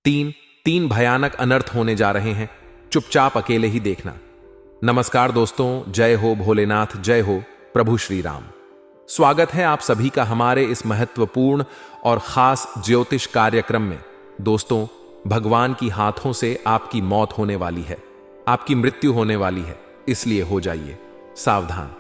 तीन तीन भयानक अनर्थ होने जा रहे हैं, चुपचाप अकेले ही देखना। नमस्कार दोस्तों, जय हो भोलेनाथ, जय हो प्रभु श्री राम। स्वागत है आप सभी का हमारे इस महत्वपूर्ण और खास ज्योतिष कार्यक्रम में। दोस्तों, भगवान की हाथों से आपकी मौत होने वाली है, आपकी मृत्यु होने वाली है, इसलिए हो जाइए सावधान।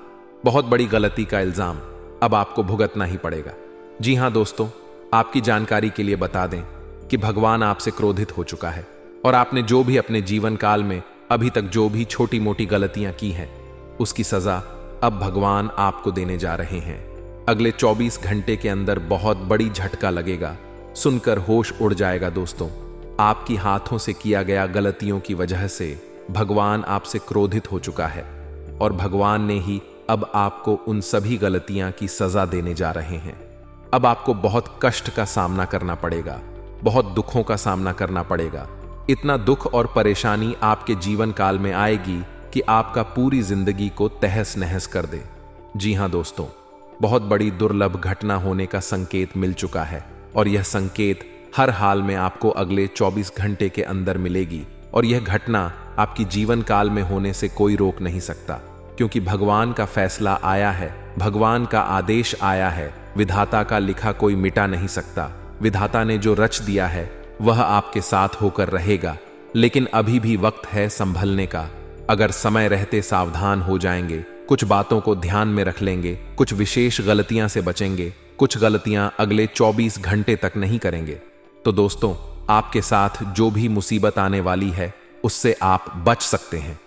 बहुत बड़ी गलती का इल्जाम अब आपको भुगतना ही पड़ेगा। जी हां दोस्तों, आपकी जानकारी के लिए बता दें कि भगवान आपसे क्रोधित हो चुका है और आपने जो भी अपने जीवन काल में अभी तक जो भी छोटी मोटी गलतियां की हैं, उसकी सजा अब भगवान आपको देने जा रहे हैं। अगले 24 घंटे के अंदर बहुत बड़ी झटका लगेगा, सुनकर होश उड़ जाएगा। दोस्तों, आपकी हाथों से किया गया गलतियों की वजह से भगवान आपसे क्रोधित हो चुका है और भगवान ने ही अब आपको उन सभी गलतियां की सजा देने जा रहे हैं। अब आपको बहुत कष्ट का सामना करना पड़ेगा, बहुत दुखों का सामना करना पड़ेगा। इतना दुख और परेशानी आपके जीवन काल में आएगी कि आपका पूरी जिंदगी को तहस नहस कर दे। जी हां दोस्तों, बहुत बड़ी दुर्लभ घटना होने का संकेत मिल चुका है और यह संकेत हर हाल में आपको अगले 24 घंटे के अंदर मिलेगी और यह घटना आपकी जीवन काल में होने से कोई रोक नहीं सकता, क्योंकि भगवान का फैसला आया है, भगवान का आदेश आया है। विधाता का लिखा कोई मिटा नहीं सकता। विधाता ने जो रच दिया है वह आपके साथ होकर रहेगा, लेकिन अभी भी वक्त है संभलने का। अगर समय रहते सावधान हो जाएंगे, कुछ बातों को ध्यान में रख लेंगे, कुछ विशेष गलतियां से बचेंगे, कुछ गलतियां अगले 24 घंटे तक नहीं करेंगे, तो दोस्तों आपके साथ जो भी मुसीबत आने वाली है उससे आप बच सकते हैं।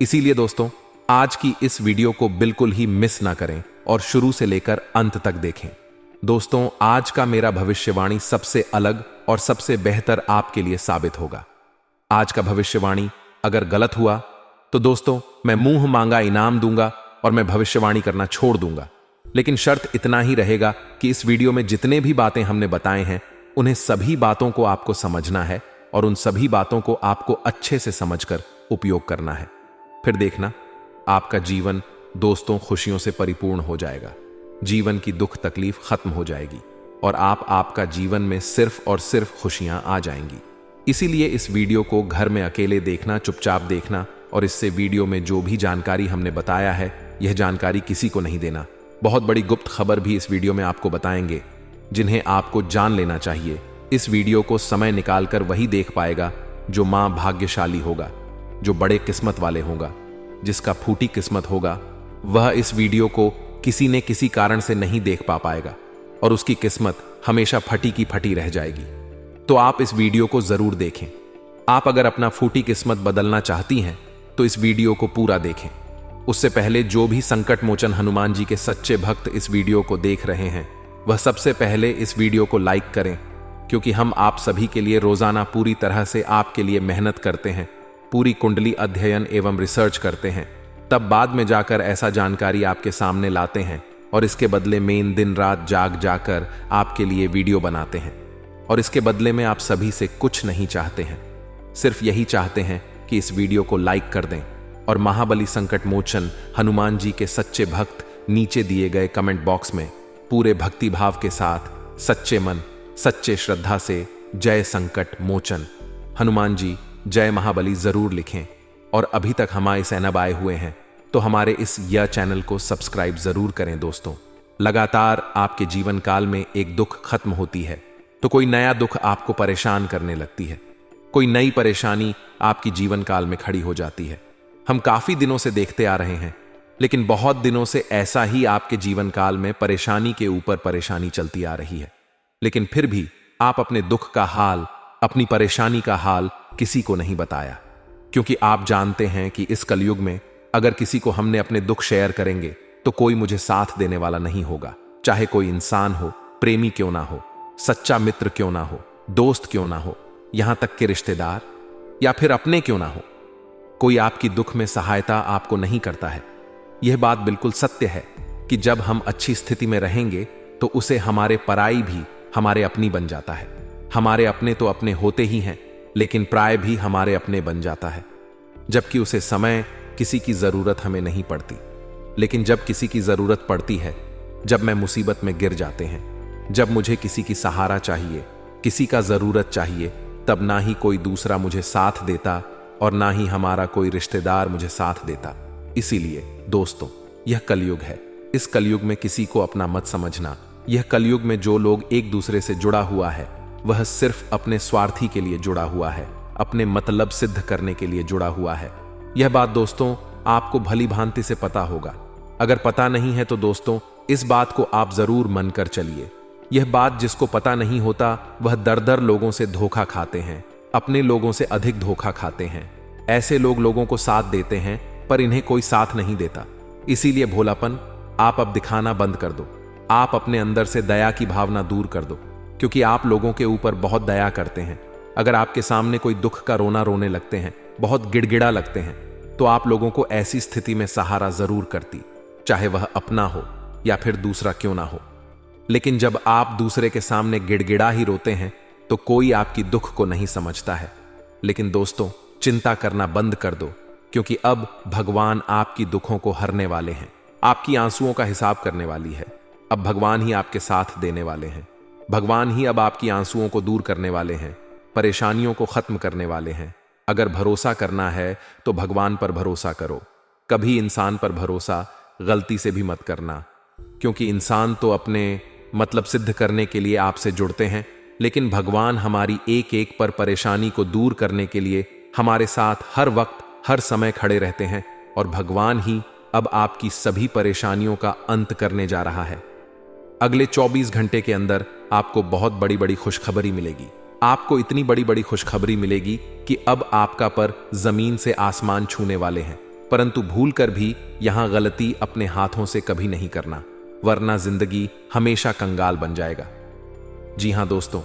इसीलिए दोस्तों, आज की इस वीडियो को बिल्कुल ही मिस ना करें और शुरू से लेकर अंत तक देखें। दोस्तों, आज का मेरा भविष्यवाणी सबसे अलग और सबसे बेहतर आपके लिए साबित होगा। आज का भविष्यवाणी अगर गलत हुआ तो दोस्तों मैं मुंह मांगा इनाम दूंगा और मैं भविष्यवाणी करना छोड़ दूंगा। लेकिन शर्त इतना ही रहेगा कि इस वीडियो में जितने भी बातें हमने बताए हैं, उन्हें सभी बातों को आपको समझना है और उन सभी बातों को आपको अच्छे से समझकर उपयोग करना है। फिर देखना, आपका जीवन दोस्तों खुशियों से परिपूर्ण हो जाएगा। जीवन की दुख तकलीफ खत्म हो जाएगी और आपका जीवन में सिर्फ और सिर्फ खुशियां आ जाएंगी। इसीलिए इस वीडियो को घर में अकेले देखना, चुपचाप देखना और इससे वीडियो में जो भी जानकारी हमने बताया है, यह जानकारी किसी को नहीं देना। बहुत बड़ी गुप्त खबर भी इस वीडियो में आपको बताएंगे, जिन्हें आपको जान लेना चाहिए। इस वीडियो को समय निकालकर वही देख पाएगा जो मां भाग्यशाली होगा, जो बड़े किस्मत वाले होगा, जिसका फूटी किस्मत होगा। वह इस वीडियो को किसी ने किसी कारण से नहीं देख पाएगा और उसकी किस्मत हमेशा फटी की फटी रह जाएगी। तो आप इस वीडियो को जरूर देखें। आप अगर अपना फूटी किस्मत बदलना चाहती हैं तो इस वीडियो को पूरा देखें। उससे पहले जो भी संकट मोचन हनुमान जी के सच्चे भक्त इस वीडियो को देख रहे हैं, वह सबसे पहले इस वीडियो को लाइक करें, क्योंकि हम आप सभी के लिए रोजाना पूरी तरह से आपके लिए मेहनत करते हैं, पूरी कुंडली अध्ययन एवं रिसर्च करते हैं, तब बाद में जाकर ऐसा जानकारी आपके सामने लाते हैं और इसके बदले में दिन रात जाग जाकर आपके लिए वीडियो बनाते हैं। और इसके बदले में आप सभी से कुछ नहीं चाहते हैं, सिर्फ यही चाहते हैं कि इस वीडियो को लाइक कर दें और महाबली संकट मोचन हनुमान जी के सच्चे भक्त नीचे दिए गए कमेंट बॉक्स में पूरे भक्ति भाव के साथ सच्चे मन सच्चे श्रद्धा से जय संकट मोचन हनुमान जी जय महाबली जरूर लिखें। और अभी तक हमारे चैनल आए हुए हैं तो हमारे इस चैनल को सब्सक्राइब जरूर करें। दोस्तों, लगातार आपके जीवन काल में एक दुख खत्म होती है तो कोई नया दुख आपको परेशान करने लगती है, कोई नई परेशानी आपकी जीवन काल में खड़ी हो जाती है। हम काफी दिनों से देखते आ रहे हैं, लेकिन बहुत दिनों से ऐसा ही आपके जीवन काल में परेशानी के ऊपर परेशानी चलती आ रही है, लेकिन फिर भी आप अपने दुख का हाल, अपनी परेशानी का हाल किसी को नहीं बताया, क्योंकि आप जानते हैं कि इस कलयुग में अगर किसी को हमने अपने दुख शेयर करेंगे तो कोई मुझे साथ देने वाला नहीं होगा। चाहे कोई इंसान हो, प्रेमी क्यों ना हो, सच्चा मित्र क्यों ना हो, दोस्त क्यों ना हो, यहां तक के रिश्तेदार या फिर अपने क्यों ना हो, कोई आपकी दुख में सहायता आपको नहीं करता है। यह बात बिल्कुल सत्य है कि जब हम अच्छी स्थिति में रहेंगे तो उसे हमारे पराई भी हमारे अपनी बन जाता है। हमारे अपने तो अपने होते ही हैं, लेकिन प्राय भी हमारे अपने बन जाता है, जबकि उसे समय किसी की जरूरत हमें नहीं पड़ती। लेकिन जब किसी की जरूरत पड़ती है, जब मैं मुसीबत में गिर जाते हैं, जब मुझे किसी की सहारा चाहिए, किसी का जरूरत चाहिए, तब ना ही कोई दूसरा मुझे साथ देता और ना ही हमारा कोई रिश्तेदार मुझे साथ देता। इसीलिए दोस्तों, यह कलयुग है। इस कलयुग में किसी को अपना मत समझना। यह कलयुग में जो लोग एक दूसरे से जुड़ा हुआ है वह सिर्फ अपने स्वार्थी के लिए जुड़ा हुआ है, अपने मतलब सिद्ध करने के लिए जुड़ा हुआ है। यह बात दोस्तों आपको भली भांति से पता होगा। अगर पता नहीं है तो दोस्तों इस बात को आप जरूर मन कर चलिए। यह बात जिसको पता नहीं होता वह दर लोगों से धोखा खाते हैं, अपने लोगों से अधिक धोखा खाते हैं। ऐसे लोग लोगों को साथ देते हैं पर इन्हें कोई साथ नहीं देता। इसीलिए भोलापन आप अब दिखाना बंद कर दो। आप अपने अंदर से दया की भावना दूर कर दो, क्योंकि आप लोगों के ऊपर बहुत दया करते हैं। अगर आपके सामने कोई दुख का रोना रोने लगते हैं, बहुत गिड़गिड़ा लगते हैं, तो आप लोगों को ऐसी स्थिति में सहारा जरूर करती, चाहे वह अपना हो या फिर दूसरा क्यों ना हो। लेकिन जब आप दूसरे के सामने गिड़गिड़ा ही रोते हैं तो कोई आपकी दुख को नहीं समझता है। लेकिन दोस्तों चिंता करना बंद कर दो, क्योंकि अब भगवान आपकी दुखों को हरने वाले हैं, आपकी आंसुओं का हिसाब करने वाली है। अब भगवान ही आपके साथ देने वाले हैं। भगवान ही अब आपकी आंसुओं को दूर करने वाले हैं, परेशानियों को खत्म करने वाले हैं। अगर भरोसा करना है तो भगवान पर भरोसा करो। कभी इंसान पर भरोसा गलती से भी मत करना, क्योंकि इंसान तो अपने मतलब सिद्ध करने के लिए आपसे जुड़ते हैं, लेकिन भगवान हमारी एक एक पर परेशानी को दूर करने के लिए हमारे साथ हर वक्त हर समय खड़े रहते हैं। और भगवान ही अब आपकी सभी परेशानियों का अंत करने जा रहा है। अगले 24 घंटे के अंदर आपको बहुत बड़ी बड़ी खुशखबरी मिलेगी। आपको इतनी बड़ी बड़ी खुशखबरी मिलेगी कि अब आपका पर जमीन से आसमान छूने वाले हैं। परंतु भूलकर भी यहां गलती अपने हाथों से कभी नहीं करना, वरना जिंदगी हमेशा कंगाल बन जाएगा। जी हां दोस्तों,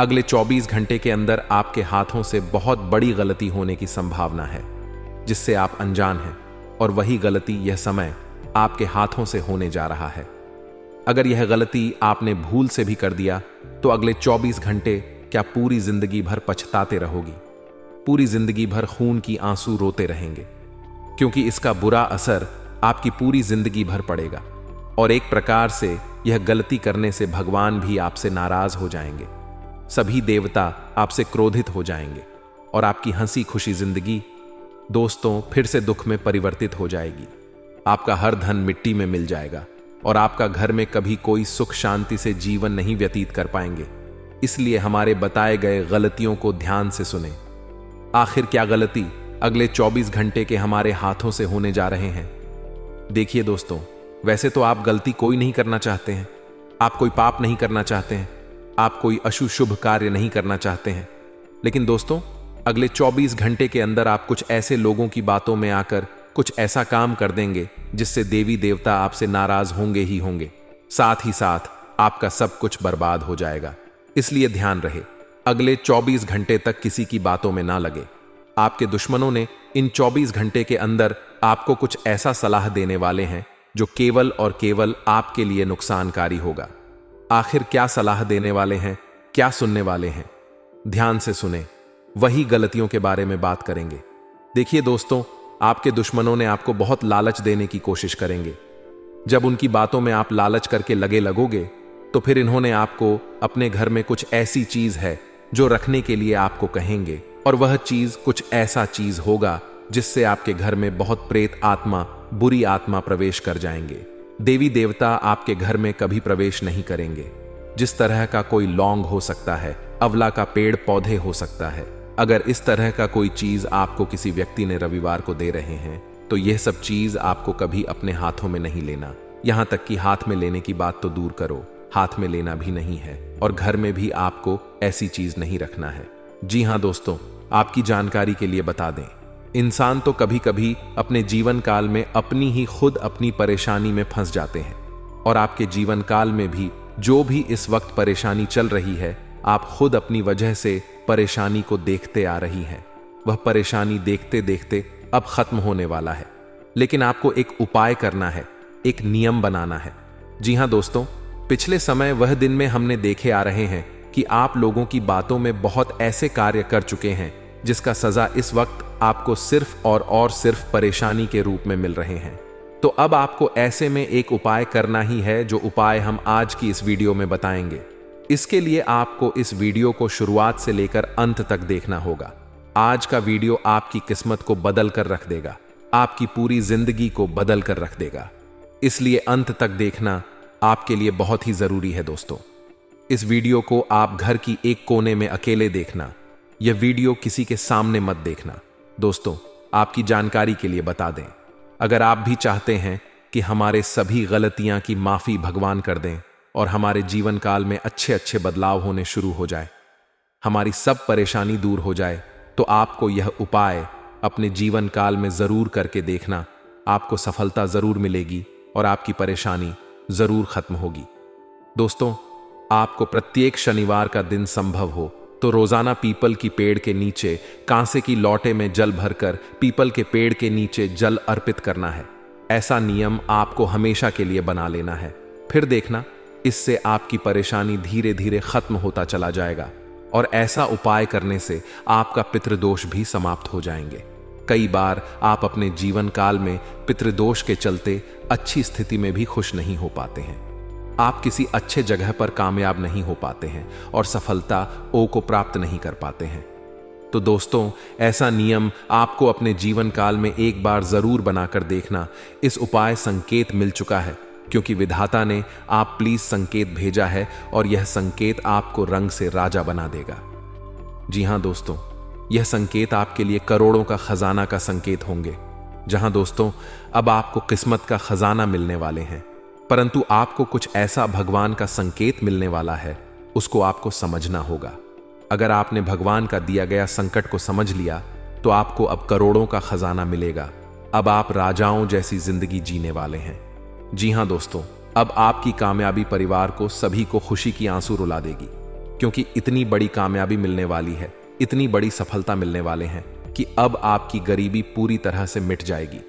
अगले 24 घंटे के अंदर आपके हाथों से बहुत बड़ी गलती होने की संभावना है, जिससे आप अनजान हैं, और वही गलती यह समय आपके हाथों से होने जा रहा है। अगर यह गलती आपने भूल से भी कर दिया तो अगले 24 घंटे क्या पूरी जिंदगी भर पछताते रहोगी, पूरी जिंदगी भर खून की आंसू रोते रहेंगे, क्योंकि इसका बुरा असर आपकी पूरी जिंदगी भर पड़ेगा। और एक प्रकार से यह गलती करने से भगवान भी आपसे नाराज हो जाएंगे, सभी देवता आपसे क्रोधित हो जाएंगे, और आपकी हंसी खुशी जिंदगी दोस्तों फिर से दुख में परिवर्तित हो जाएगी। आपका हर धन मिट्टी में मिल जाएगा और आपका घर में कभी कोई सुख शांति से जीवन नहीं व्यतीत कर पाएंगे। इसलिए हमारे बताए गए गलतियों को ध्यान से सुने। आखिर क्या गलती अगले 24 घंटे के हमारे हाथों से होने जा रहे हैं? देखिए दोस्तों, वैसे तो आप गलती कोई नहीं करना चाहते हैं, आप कोई पाप नहीं करना चाहते हैं, आप कोई अशुभ कार्य नहीं करना चाहते हैं। लेकिन दोस्तों अगले 24 घंटे के अंदर आप कुछ ऐसे लोगों की बातों में आकर कुछ ऐसा काम कर देंगे जिससे देवी देवता आपसे नाराज होंगे ही होंगे, साथ ही साथ आपका सब कुछ बर्बाद हो जाएगा। इसलिए ध्यान रहे, अगले 24 घंटे तक किसी की बातों में ना लगे। आपके दुश्मनों ने इन 24 घंटे के अंदर आपको कुछ ऐसा सलाह देने वाले हैं जो केवल और केवल आपके लिए नुकसानकारी होगा। आखिर क्या सलाह देने वाले हैं, क्या सुनने वाले हैं? ध्यान से सुने, वही गलतियों के बारे में बात करेंगे। देखिए दोस्तों, आपके दुश्मनों ने आपको बहुत लालच देने की कोशिश करेंगे। जब उनकी बातों में आप लालच करके लगोगे तो फिर इन्होंने आपको अपने घर में कुछ ऐसी चीज है जो रखने के लिए आपको कहेंगे, और वह चीज कुछ ऐसा चीज होगा जिससे आपके घर में बहुत प्रेत आत्मा, बुरी आत्मा प्रवेश कर जाएंगे। देवी देवता आपके घर में कभी प्रवेश नहीं करेंगे। जिस तरह का कोई लौंग हो सकता है, अवला का पेड़ पौधे हो सकता है, अगर इस तरह का कोई चीज आपको किसी व्यक्ति ने रविवार को दे रहे हैं तो यह सब चीज आपको कभी अपने हाथों में नहीं लेना। यहां तक कि हाथ में लेने की बात तो दूर करो, हाथ में लेना भी नहीं है, और घर में भी आपको ऐसी चीज नहीं रखना है। जी हां दोस्तों, आपकी जानकारी के लिए बता दें, इंसान तो कभी कभी अपने जीवन काल में अपनी ही खुद अपनी परेशानी में फंस जाते हैं, और आपके जीवन काल में भी जो भी इस वक्त परेशानी चल रही है, आप खुद अपनी वजह से परेशानी को देखते आ रही हैं। वह परेशानी देखते देखते अब खत्म होने वाला है, लेकिन आपको एक उपाय करना है, एक नियम बनाना है। जी हां दोस्तों, पिछले समय वह दिन में हमने देखे आ रहे हैं कि आप लोगों की बातों में बहुत ऐसे कार्य कर चुके हैं जिसका सजा इस वक्त आपको सिर्फ और सिर्फ परेशानी के रूप में मिल रहे हैं। तो अब आपको ऐसे में एक उपाय करना ही है, जो उपाय हम आज की इस वीडियो में बताएंगे। इसके लिए आपको इस वीडियो को शुरुआत से लेकर अंत तक देखना होगा। आज का वीडियो आपकी किस्मत को बदल कर रख देगा, आपकी पूरी जिंदगी को बदल कर रख देगा। इसलिए अंत तक देखना आपके लिए बहुत ही जरूरी है दोस्तों। इस वीडियो को आप घर की एक कोने में अकेले देखना। यह वीडियो किसी के सामने मत देखना। दोस्तों, आपकी जानकारी के लिए बता दें, अगर आप भी चाहते हैं कि हमारे सभी गलतियां की माफी भगवान कर दें और हमारे जीवन काल में अच्छे अच्छे बदलाव होने शुरू हो जाए, हमारी सब परेशानी दूर हो जाए, तो आपको यह उपाय अपने जीवन काल में जरूर करके देखना। आपको सफलता जरूर मिलेगी और आपकी परेशानी जरूर खत्म होगी। दोस्तों, आपको प्रत्येक शनिवार का दिन संभव हो तो रोजाना पीपल की पेड़ के नीचे कांसे की लौटे में जल भरकर पीपल के पेड़ के नीचे जल अर्पित करना है। ऐसा नियम आपको हमेशा के लिए बना लेना है। फिर देखना, इससे आपकी परेशानी धीरे धीरे खत्म होता चला जाएगा और ऐसा उपाय करने से आपका पितृदोष भी समाप्त हो जाएंगे। कई बार आप अपने जीवन काल में पितृदोष के चलते अच्छी स्थिति में भी खुश नहीं हो पाते हैं। आप किसी अच्छे जगह पर कामयाब नहीं हो पाते हैं और सफलता को प्राप्त नहीं कर पाते हैं। तो दोस्तों, ऐसा नियम आपको अपने जीवन काल में एक बार जरूर बनाकर देखना। इस उपाय संकेत मिल चुका है, क्योंकि विधाता ने आप प्लीज संकेत भेजा है और यह संकेत आपको रंग से राजा बना देगा। जी हां दोस्तों, यह संकेत आपके लिए करोड़ों का खजाना का संकेत होंगे। जहां दोस्तों, अब आपको किस्मत का खजाना मिलने वाले हैं, परंतु आपको कुछ ऐसा भगवान का संकेत मिलने वाला है, उसको आपको समझना होगा। अगर आपने भगवान का दिया गया संकट को समझ लिया तो आपको अब करोड़ों का खजाना मिलेगा। अब आप राजाओं जैसी जिंदगी जीने वाले हैं। जी हां दोस्तों, अब आपकी कामयाबी परिवार को सभी को खुशी की आंसू रुला देगी, क्योंकि इतनी बड़ी कामयाबी मिलने वाली है, इतनी बड़ी सफलता मिलने वाले हैं कि अब आपकी गरीबी पूरी तरह से मिट जाएगी।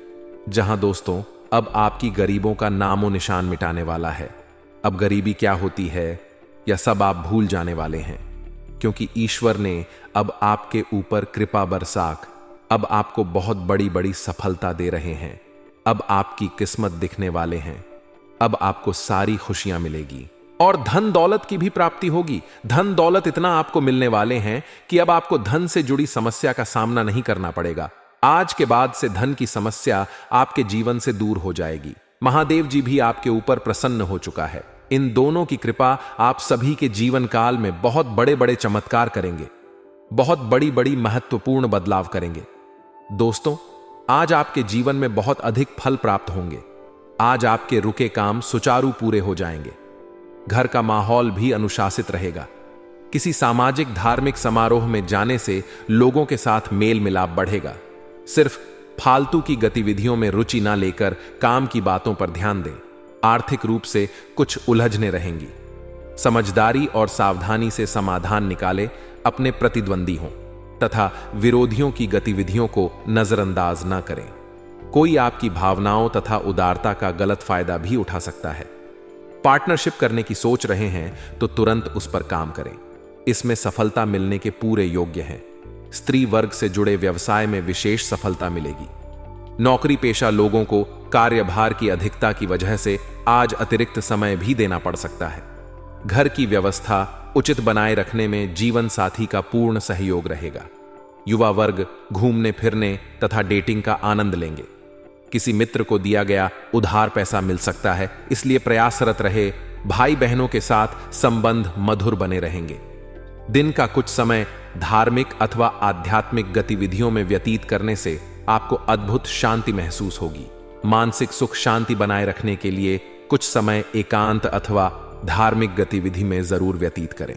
जहां दोस्तों, अब आपकी गरीबों का नामो निशान मिटाने वाला है। अब गरीबी क्या होती है या सब आप भूल जाने वाले हैं, क्योंकि ईश्वर ने अब आपके ऊपर कृपा बरसाक अब आपको बहुत बड़ी बड़ी सफलता दे रहे हैं। अब आपकी किस्मत दिखने वाले हैं। अब आपको सारी खुशियां मिलेगी और धन दौलत की भी प्राप्ति होगी। धन दौलत इतना आपको मिलने वाले हैं कि अब आपको धन से जुड़ी समस्या का सामना नहीं करना पड़ेगा। आज के बाद से धन की समस्या आपके जीवन से दूर हो जाएगी। महादेव जी भी आपके ऊपर प्रसन्न हो चुका है। इन दोनों की कृपा आप सभी के जीवन काल में बहुत बड़े बड़े चमत्कार करेंगे, बहुत बड़ी बड़ी महत्वपूर्ण बदलाव करेंगे। दोस्तों, आज आपके जीवन में बहुत अधिक फल प्राप्त होंगे। आज आपके रुके काम सुचारू पूरे हो जाएंगे। घर का माहौल भी अनुशासित रहेगा। किसी सामाजिक धार्मिक समारोह में जाने से लोगों के साथ मेल मिलाप बढ़ेगा। सिर्फ फालतू की गतिविधियों में रुचि ना लेकर काम की बातों पर ध्यान दें। आर्थिक रूप से कुछ उलझने रहेंगी। समझदारी और सावधानी से समाधान निकाले अपने प्रतिद्वंदी हों तथा विरोधियों की गतिविधियों को नजरअंदाज ना करें। कोई आपकी भावनाओं तथा उदारता का गलत फायदा भी उठा सकता है। पार्टनरशिप करने की सोच रहे हैं तो तुरंत उस पर काम करें। इसमें सफलता मिलने के पूरे योग्य हैं। स्त्री वर्ग से जुड़े व्यवसाय में विशेष सफलता मिलेगी। नौकरी पेशा लोगों को कार्यभार की अधिकता की वजह से आज अतिरिक्त समय भी देना पड़ सकता है। घर की व्यवस्था उचित बनाए रखने में जीवन साथी का पूर्ण सहयोग रहेगा। युवा वर्ग घूमने फिरने तथा डेटिंग का आनंद लेंगे। किसी मित्र को दिया गया उधार पैसा मिल सकता है, इसलिए प्रयासरत रहे। भाई बहनों के साथ संबंध मधुर बने रहेंगे। दिन का कुछ समय धार्मिक अथवा आध्यात्मिक गतिविधियों में व्यतीत करने से आपको अद्भुत शांति महसूस होगी। मानसिक सुख शांति बनाए रखने के लिए कुछ समय एकांत अथवा धार्मिक गतिविधि में जरूर व्यतीत करें।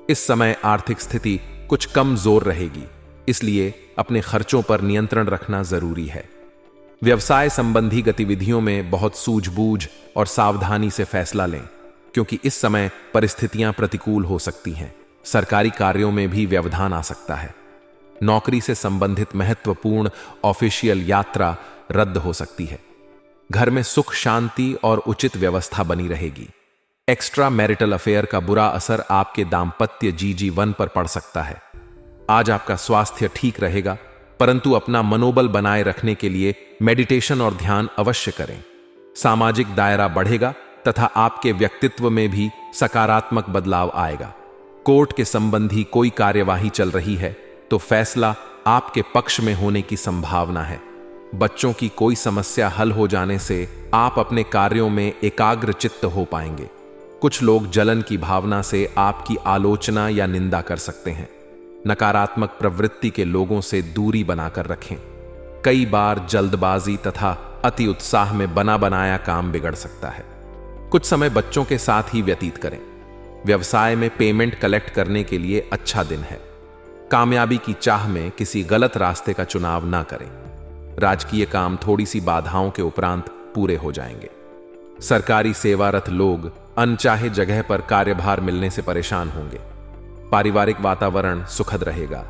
इस समय आर्थिक स्थिति कुछ कमजोर रहेगी, इसलिए अपने खर्चों पर नियंत्रण रखना जरूरी है। व्यवसाय संबंधी गतिविधियों में बहुत सूझबूझ और सावधानी से फैसला लें, क्योंकि इस समय परिस्थितियां प्रतिकूल हो सकती हैं। सरकारी कार्यों में भी व्यवधान आ सकता है। नौकरी से संबंधित महत्वपूर्ण ऑफिशियल यात्रा रद्द हो सकती है। घर में सुख शांति और उचित व्यवस्था बनी रहेगी। एक्स्ट्रा मैरिटल अफेयर का बुरा असर आपके दाम्पत्य जीवन पर पड़ सकता है। आज आपका स्वास्थ्य ठीक रहेगा, परंतु अपना मनोबल बनाए रखने के लिए मेडिटेशन और ध्यान अवश्य करें। सामाजिक दायरा बढ़ेगा तथा आपके व्यक्तित्व में भी सकारात्मक बदलाव आएगा। कोर्ट के संबंधी कोई कार्यवाही चल रही है तो फैसला आपके पक्ष में होने की संभावना है। बच्चों की कोई समस्या हल हो जाने से आप अपने कार्यों में एकाग्र चित्त हो पाएंगे। कुछ लोग जलन की भावना से आपकी आलोचना या निंदा कर सकते हैं। नकारात्मक प्रवृत्ति के लोगों से दूरी बनाकर रखें। कई बार जल्दबाजी तथा अति उत्साह में बना बनाया काम बिगड़ सकता है। कुछ समय बच्चों के साथ ही व्यतीत करें। व्यवसाय में पेमेंट कलेक्ट करने के लिए अच्छा दिन है। कामयाबी की चाह में किसी गलत रास्ते का चुनाव ना करें। राजकीय काम थोड़ी सी बाधाओं के उपरांत पूरे हो जाएंगे। सरकारी सेवारत लोग अनचाहे जगह पर कार्यभार मिलने से परेशान होंगे। पारिवारिक वातावरण सुखद रहेगा।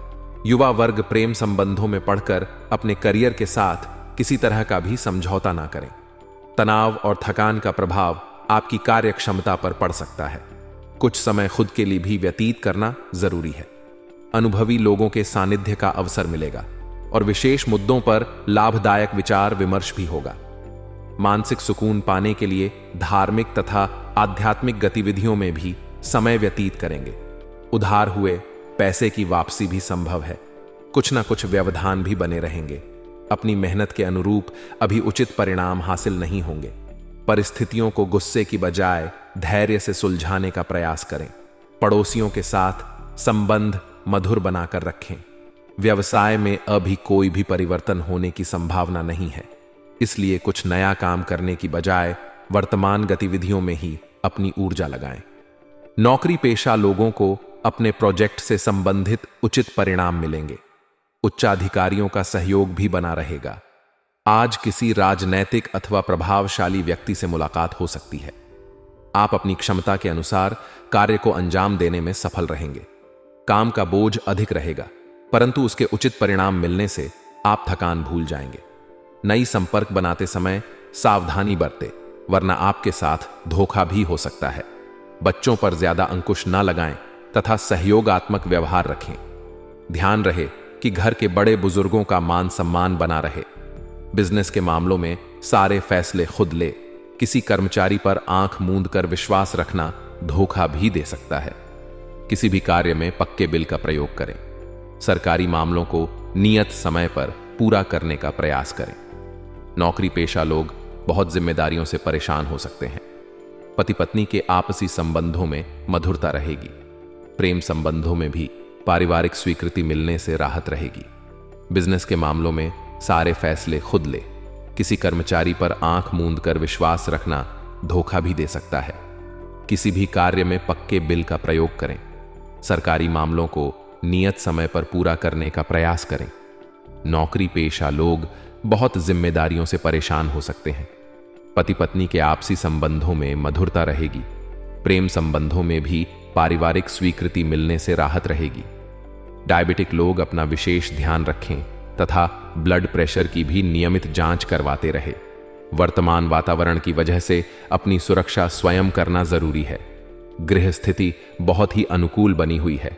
युवा वर्ग प्रेम संबंधों में पढ़कर अपने करियर के साथ किसी तरह का भी समझौता ना करें। तनाव और थकान का प्रभाव आपकी कार्य क्षमता पर पड़ सकता है। कुछ समय खुद के लिए भी व्यतीत करना जरूरी है। अनुभवी लोगों के सानिध्य का अवसर मिलेगा और विशेष मुद्दों पर लाभदायक विचार विमर्श भी होगा। मानसिक सुकून पाने के लिए धार्मिक तथा आध्यात्मिक गतिविधियों में भी समय व्यतीत करेंगे। उधार हुए पैसे की वापसी भी संभव है। कुछ ना कुछ व्यवधान भी बने रहेंगे। अपनी मेहनत के अनुरूप अभी उचित परिणाम हासिल नहीं होंगे। परिस्थितियों को गुस्से की बजाय धैर्य से सुलझाने का प्रयास करें। पड़ोसियों के साथ संबंध मधुर बनाकर रखें। व्यवसाय में अभी कोई भी परिवर्तन होने की संभावना नहीं है, इसलिए कुछ नया काम करने की बजाय वर्तमान गतिविधियों में ही अपनी ऊर्जा लगाएं। नौकरी पेशा लोगों को अपने प्रोजेक्ट से संबंधित उचित परिणाम मिलेंगे। उच्चाधिकारियों का सहयोग भी बना रहेगा। आज किसी राजनैतिक अथवा प्रभावशाली व्यक्ति से मुलाकात हो सकती है। आप अपनी क्षमता के अनुसार कार्य को अंजाम देने में सफल रहेंगे। काम का बोझ अधिक रहेगा, परंतु उसके उचित परिणाम मिलने से आप थकान भूल जाएंगे। नई संपर्क बनाते समय सावधानी बरतें, वरना आपके साथ धोखा भी हो सकता है। बच्चों पर ज्यादा अंकुश न लगाएं तथा सहयोगात्मक व्यवहार रखें। ध्यान रहे कि घर के बड़े बुजुर्गों का मान सम्मान बना रहे। बिजनेस के मामलों में सारे फैसले खुद ले। किसी कर्मचारी पर आंख मूंद कर विश्वास रखना धोखा भी दे सकता है। किसी भी कार्य में पक्के बिल का प्रयोग करें। सरकारी मामलों को नियत समय पर पूरा करने का प्रयास करें। नौकरी पेशा लोग बहुत जिम्मेदारियों से परेशान हो सकते हैं। पति पत्नी के आपसी संबंधों में मधुरता रहेगी। प्रेम संबंधों में भी पारिवारिक स्वीकृति मिलने से राहत रहेगी। बिजनेस के मामलों में सारे फैसले खुद ले। किसी कर्मचारी पर आंख मूंद कर विश्वास रखना धोखा भी दे सकता है। किसी भी कार्य में पक्के बिल का प्रयोग करें। सरकारी मामलों को नियत समय पर पूरा करने का प्रयास करें। नौकरी पेशा लोग बहुत जिम्मेदारियों से परेशान हो सकते हैं। पति पत्नी के आपसी संबंधों में मधुरता रहेगी। प्रेम संबंधों में भी पारिवारिक स्वीकृति मिलने से राहत रहेगी। डायबिटिक लोग अपना विशेष ध्यान रखें तथा ब्लड प्रेशर की भी नियमित जांच करवाते रहे। वर्तमान वातावरण की वजह से अपनी सुरक्षा स्वयं करना जरूरी है। गृह स्थिति बहुत ही अनुकूल बनी हुई है।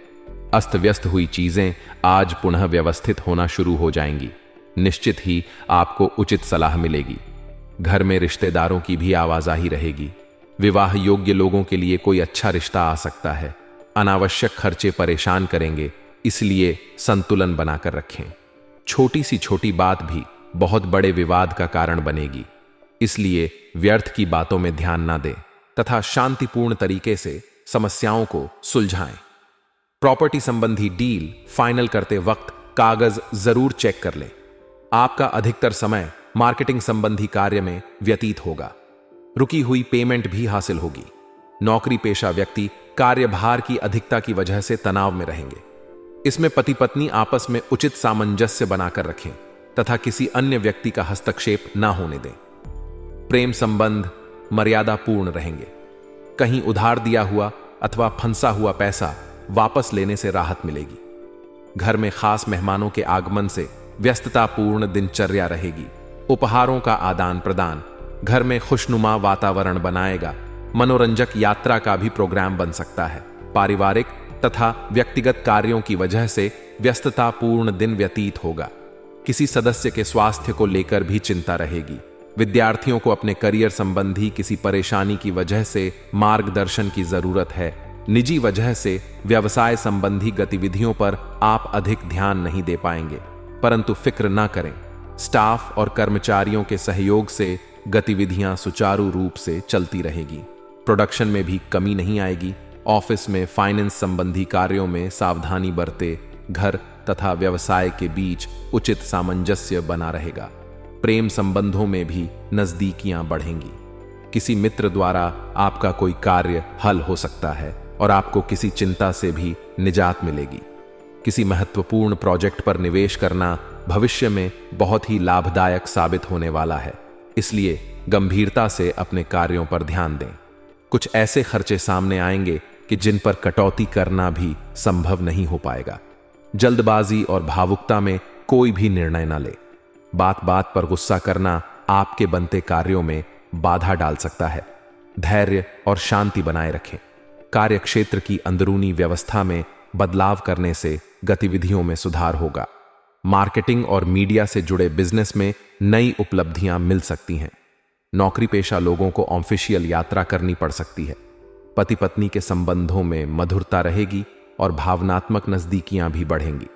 अस्त व्यस्त हुई चीजें आज पुनः व्यवस्थित होना शुरू हो जाएंगी। निश्चित ही आपको उचित सलाह मिलेगी। घर में रिश्तेदारों की भी आवाजाही रहेगी। विवाह योग्य लोगों के लिए कोई अच्छा रिश्ता आ सकता है। अनावश्यक खर्चे परेशान करेंगे, इसलिए संतुलन बनाकर रखें। छोटी सी छोटी बात भी बहुत बड़े विवाद का कारण बनेगी, इसलिए व्यर्थ की बातों में ध्यान ना दें तथा शांतिपूर्ण तरीके से समस्याओं को सुलझाएं। प्रॉपर्टी संबंधी डील फाइनल करते वक्त कागज जरूर चेक कर लें। आपका अधिकतर समय मार्केटिंग संबंधी कार्य में व्यतीत होगा। रुकी हुई पेमेंट भी हासिल होगी। नौकरी पेशा व्यक्ति कार्यभार की अधिकता की वजह से तनाव में रहेंगे। इसमें पति पत्नी आपस में उचित सामंजस्य बनाकर रखें तथा किसी अन्य व्यक्ति का हस्तक्षेप ना होने दें। प्रेम संबंध मर्यादापूर्ण रहेंगे। कहीं उधार दिया हुआ अथवा फंसा हुआ पैसा वापस लेने से राहत मिलेगी। घर में खास मेहमानों के आगमन से व्यस्ततापूर्ण दिनचर्या रहेगी। उपहारों का आदान प्रदान घर में खुशनुमा वातावरण बनाएगा। मनोरंजक यात्रा का भी प्रोग्राम बन सकता है। पारिवारिक तथा व्यक्तिगत कार्यों की वजह से व्यस्ततापूर्ण दिन व्यतीत होगा। किसी सदस्य के स्वास्थ्य को लेकर भी चिंता रहेगी। विद्यार्थियों को अपने करियर संबंधी किसी परेशानी की वजह से मार्गदर्शन की जरूरत है। निजी वजह से व्यवसाय संबंधी गतिविधियों पर आप अधिक ध्यान नहीं दे पाएंगे, परंतु फिक्र ना करें, स्टाफ और कर्मचारियों के सहयोग से गतिविधियां सुचारू रूप से चलती रहेगी। प्रोडक्शन में भी कमी नहीं आएगी। ऑफिस में फाइनेंस संबंधी कार्यों में सावधानी बरते। घर तथा व्यवसाय के बीच उचित सामंजस्य बना रहेगा। प्रेम संबंधों में भी नजदीकियां बढ़ेंगी। किसी मित्र द्वारा आपका कोई कार्य हल हो सकता है और आपको किसी चिंता से भी निजात मिलेगी। किसी महत्वपूर्ण प्रोजेक्ट पर निवेश करना भविष्य में बहुत ही लाभदायक साबित होने वाला है, इसलिए गंभीरता से अपने कार्यों पर ध्यान दें। कुछ ऐसे खर्चे सामने आएंगे कि जिन पर कटौती करना भी संभव नहीं हो पाएगा। जल्दबाजी और भावुकता में कोई भी निर्णय न ले। बात बात पर गुस्सा करना आपके बनते कार्यों में बाधा डाल सकता है। धैर्य और शांति बनाए रखें। कार्यक्षेत्र की अंदरूनी व्यवस्था में बदलाव करने से गतिविधियों में सुधार होगा। मार्केटिंग और मीडिया से जुड़े बिजनेस में नई उपलब्धियां मिल सकती हैं। नौकरी पेशा लोगों को ऑफिशियल यात्रा करनी पड़ सकती है। पति पत्नी के संबंधों में मधुरता रहेगी और भावनात्मक नजदीकियां भी बढ़ेंगी।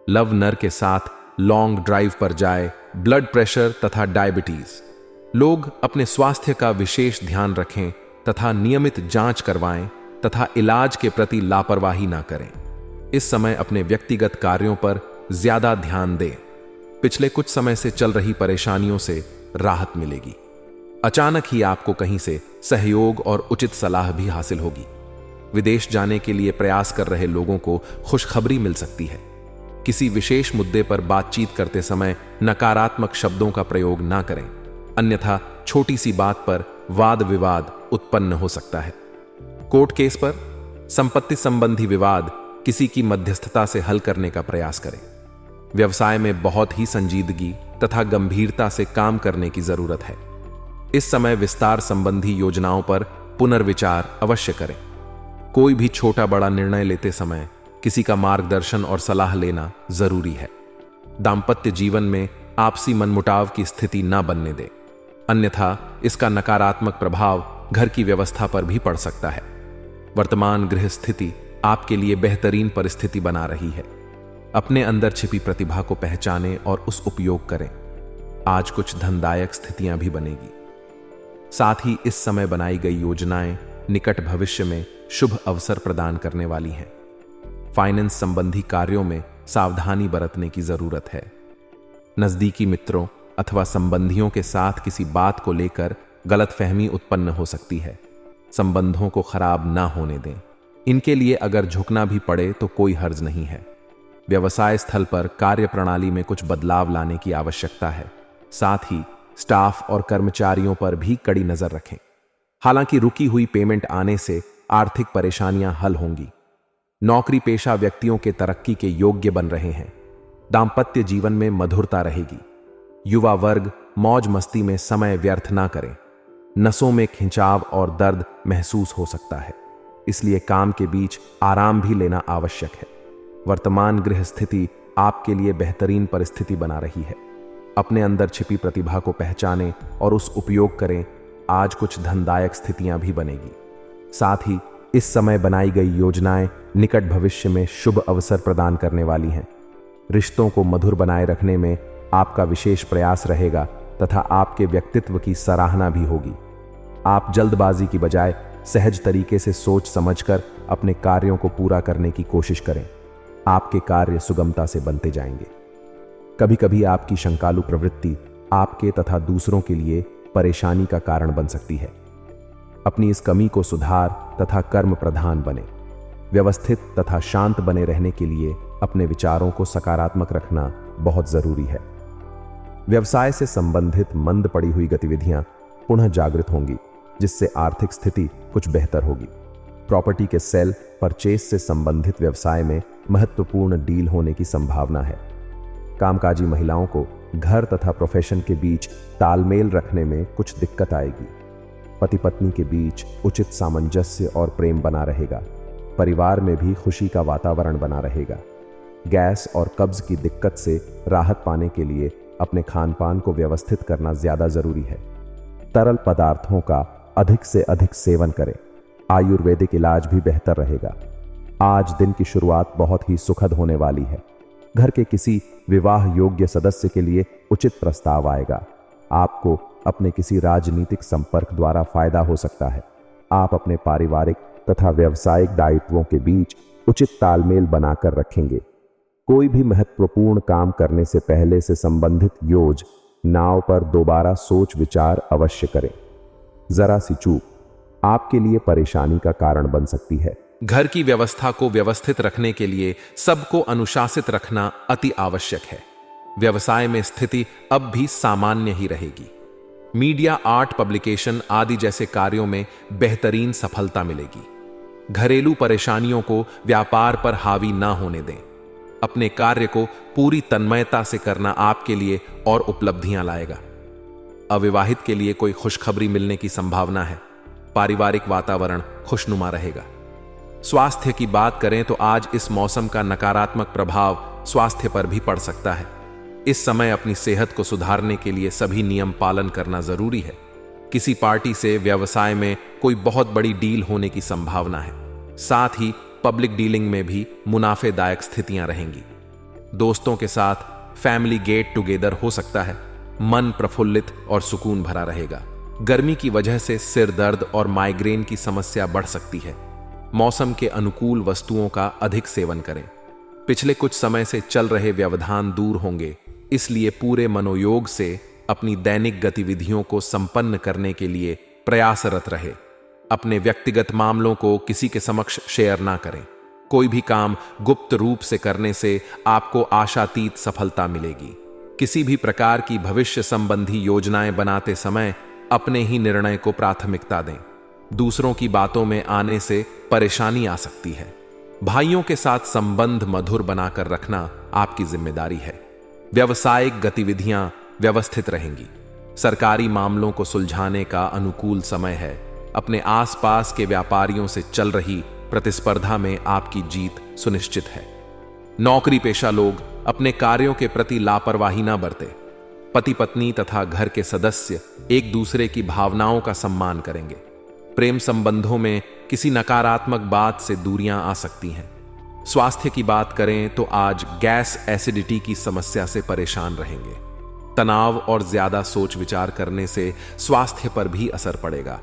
लव नर के साथ लॉन्ग ड्राइव पर जाए। ब्लड प्रेशर तथा डायबिटीज। लोग अपने स्वास्थ्य का विशेष ध्यान रखें तथा नियमित जांच करवाएं तथा इलाज के प्रति लापरवाही ना करें। इस समय अपने व्यक्तिगत कार्यों पर ज्यादा ध्यान दें। पिछले कुछ समय से चल रही परेशानियों से राहत मिलेगी। अचानक ही आपको कहीं से सहयोग और उचित सलाह भी हासिल होगी। विदेश जाने के लिए प्रयास कर रहे लोगों को खुशखबरी मिल सकती है। किसी विशेष मुद्दे पर बातचीत करते समय नकारात्मक शब्दों का प्रयोग ना करें, अन्यथा छोटी सी बात पर वाद विवाद उत्पन्न हो सकता है। कोर्ट केस पर संपत्ति संबंधी विवाद किसी की मध्यस्थता से हल करने का प्रयास करें। व्यवसाय में बहुत ही संजीदगी तथा गंभीरता से काम करने की जरूरत है। इस समय विस्तार संबंधी योजनाओं पर पुनर्विचार अवश्य करें। कोई भी छोटा बड़ा निर्णय लेते समय किसी का मार्गदर्शन और सलाह लेना जरूरी है। दांपत्य जीवन में आपसी मनमुटाव की स्थिति न बनने दें, अन्यथा इसका नकारात्मक प्रभाव घर की व्यवस्था पर भी पड़ सकता है। वर्तमान गृह स्थिति आपके लिए बेहतरीन परिस्थिति बना रही है। अपने अंदर छिपी प्रतिभा को पहचानें और उस उपयोग करें। आज कुछ धनदायक स्थितियां भी बनेगी। साथ ही इस समय बनाई गई योजनाएं निकट भविष्य में शुभ अवसर प्रदान करने वाली हैं। फाइनेंस संबंधी कार्यों में सावधानी बरतने की जरूरत है। नजदीकी मित्रों अथवा संबंधियों के साथ किसी बात को लेकर गलतफहमी उत्पन्न हो सकती है। संबंधों को खराब ना होने दें। इनके लिए अगर झुकना भी पड़े तो कोई हर्ज नहीं है। व्यवसाय स्थल पर कार्य प्रणाली में कुछ बदलाव लाने की आवश्यकता है। साथ ही स्टाफ और कर्मचारियों पर भी कड़ी नजर रखें। हालांकि रुकी हुई पेमेंट आने से आर्थिक परेशानियां हल होंगी। नौकरी पेशा व्यक्तियों के तरक्की के योग्य बन रहे हैं। दांपत्य जीवन में मधुरता रहेगी। युवा वर्ग मौज मस्ती में समय व्यर्थ ना करें। नसों में खिंचाव और दर्द महसूस हो सकता है, इसलिए काम के बीच आराम भी लेना आवश्यक है। वर्तमान गृह स्थिति आपके लिए बेहतरीन परिस्थिति बना रही है। अपने अंदर छिपी प्रतिभा को पहचानें और उस उपयोग करें। आज कुछ धनदायक स्थितियां भी बनेगी। साथ ही इस समय बनाई गई योजनाएं निकट भविष्य में शुभ अवसर प्रदान करने वाली हैं। रिश्तों को मधुर बनाए रखने में आपका विशेष प्रयास रहेगा तथा आपके व्यक्तित्व की सराहना भी होगी। आप जल्दबाजी की बजाय सहज तरीके से सोच समझकर अपने कार्यों को पूरा करने की कोशिश करें। आपके कार्य सुगमता से बनते जाएंगे। कभी कभी आपकी शंकालु प्रवृत्ति आपके तथा दूसरों के लिए परेशानी का कारण बन सकती है। अपनी इस कमी को सुधार तथा कर्म प्रधान बने। व्यवस्थित तथा शांत बने रहने के लिए अपने विचारों को सकारात्मक रखना बहुत जरूरी है। व्यवसाय से संबंधित मंद पड़ी हुई गतिविधियां पुनः जागृत होंगी, जिससे आर्थिक स्थिति कुछ बेहतर होगी। प्रॉपर्टी के सेल परचेस से संबंधित व्यवसाय में महत्वपूर्ण डील होने की संभावना है। कामकाजी महिलाओं को घर तथा प्रोफेशन के बीच तालमेल रखने में कुछ दिक्कत आएगी। पति पत्नी के बीच उचित सामंजस्य और प्रेम बना रहेगा। परिवार में भी खुशी का वातावरण बना रहेगा। गैस और कब्ज की दिक्कत से राहत पाने के लिए अपने खान पान को व्यवस्थित करना ज्यादा जरूरी है। तरल पदार्थों का अधिक से अधिक सेवन करें। आयुर्वेदिक इलाज भी बेहतर रहेगा। आज दिन की शुरुआत बहुत ही सुखद होने वाली है। घर के किसी विवाह योग्य सदस्य के लिए उचित प्रस्ताव आएगा। आपको अपने किसी राजनीतिक संपर्क द्वारा फायदा हो सकता है। आप अपने पारिवारिक तथा व्यावसायिक दायित्वों के बीच उचित तालमेल बनाकर रखेंगे। कोई भी महत्वपूर्ण काम करने से पहले से संबंधित योजनाओं पर दोबारा सोच विचार अवश्य करें। जरा सी चूक आपके लिए परेशानी का कारण बन सकती है। घर की व्यवस्था को व्यवस्थित रखने के लिए सबको अनुशासित रखना अति आवश्यक है। व्यवसाय में स्थिति अब भी सामान्य ही रहेगी। मीडिया, आर्ट, पब्लिकेशन आदि जैसे कार्यों में बेहतरीन सफलता मिलेगी। घरेलू परेशानियों को व्यापार पर हावी ना होने दें। अपने कार्य को पूरी तन्मयता से करना आपके लिए और उपलब्धियां लाएगा। अविवाहित के लिए कोई खुशखबरी मिलने की संभावना है। पारिवारिक वातावरण खुशनुमा रहेगा। स्वास्थ्य की बात करें तो आज इस मौसम का नकारात्मक प्रभाव स्वास्थ्य पर भी पड़ सकता है। इस समय अपनी सेहत को सुधारने के लिए सभी नियम पालन करना जरूरी है। किसी पार्टी से व्यवसाय में कोई बहुत बड़ी डील होने की संभावना है। साथ ही पब्लिक डीलिंग में भी मुनाफेदायक स्थितियां रहेंगी। दोस्तों के साथ फैमिली गेट टुगेदर हो सकता है। मन प्रफुल्लित और सुकून भरा रहेगा। गर्मी की वजह से सिर दर्द और माइग्रेन की समस्या बढ़ सकती है। मौसम के अनुकूल वस्तुओं का अधिक सेवन करें। पिछले कुछ समय से चल रहे व्यवधान दूर होंगे, इसलिए पूरे मनोयोग से अपनी दैनिक गतिविधियों को संपन्न करने के लिए प्रयासरत रहे। अपने व्यक्तिगत मामलों को किसी के समक्ष शेयर ना करें। कोई भी काम गुप्त रूप से करने से आपको आशातीत सफलता मिलेगी। किसी भी प्रकार की भविष्य संबंधी योजनाएं बनाते समय अपने ही निर्णय को प्राथमिकता दें। दूसरों की बातों में आने से परेशानी आ सकती है। भाइयों के साथ संबंध मधुर बनाकर रखना आपकी जिम्मेदारी है। व्यावसायिक गतिविधियां व्यवस्थित रहेंगी। सरकारी मामलों को सुलझाने का अनुकूल समय है। अपने आसपास के व्यापारियों से चल रही प्रतिस्पर्धा में आपकी जीत सुनिश्चित है। नौकरी पेशा लोग अपने कार्यों के प्रति लापरवाही न बरतें। पति पत्नी तथा घर के सदस्य एक दूसरे की भावनाओं का सम्मान करेंगे। प्रेम संबंधों में किसी नकारात्मक बात से दूरियां आ सकती हैं। स्वास्थ्य की बात करें तो आज गैस एसिडिटी की समस्या से परेशान रहेंगे। तनाव और ज्यादा सोच विचार करने से स्वास्थ्य पर भी असर पड़ेगा।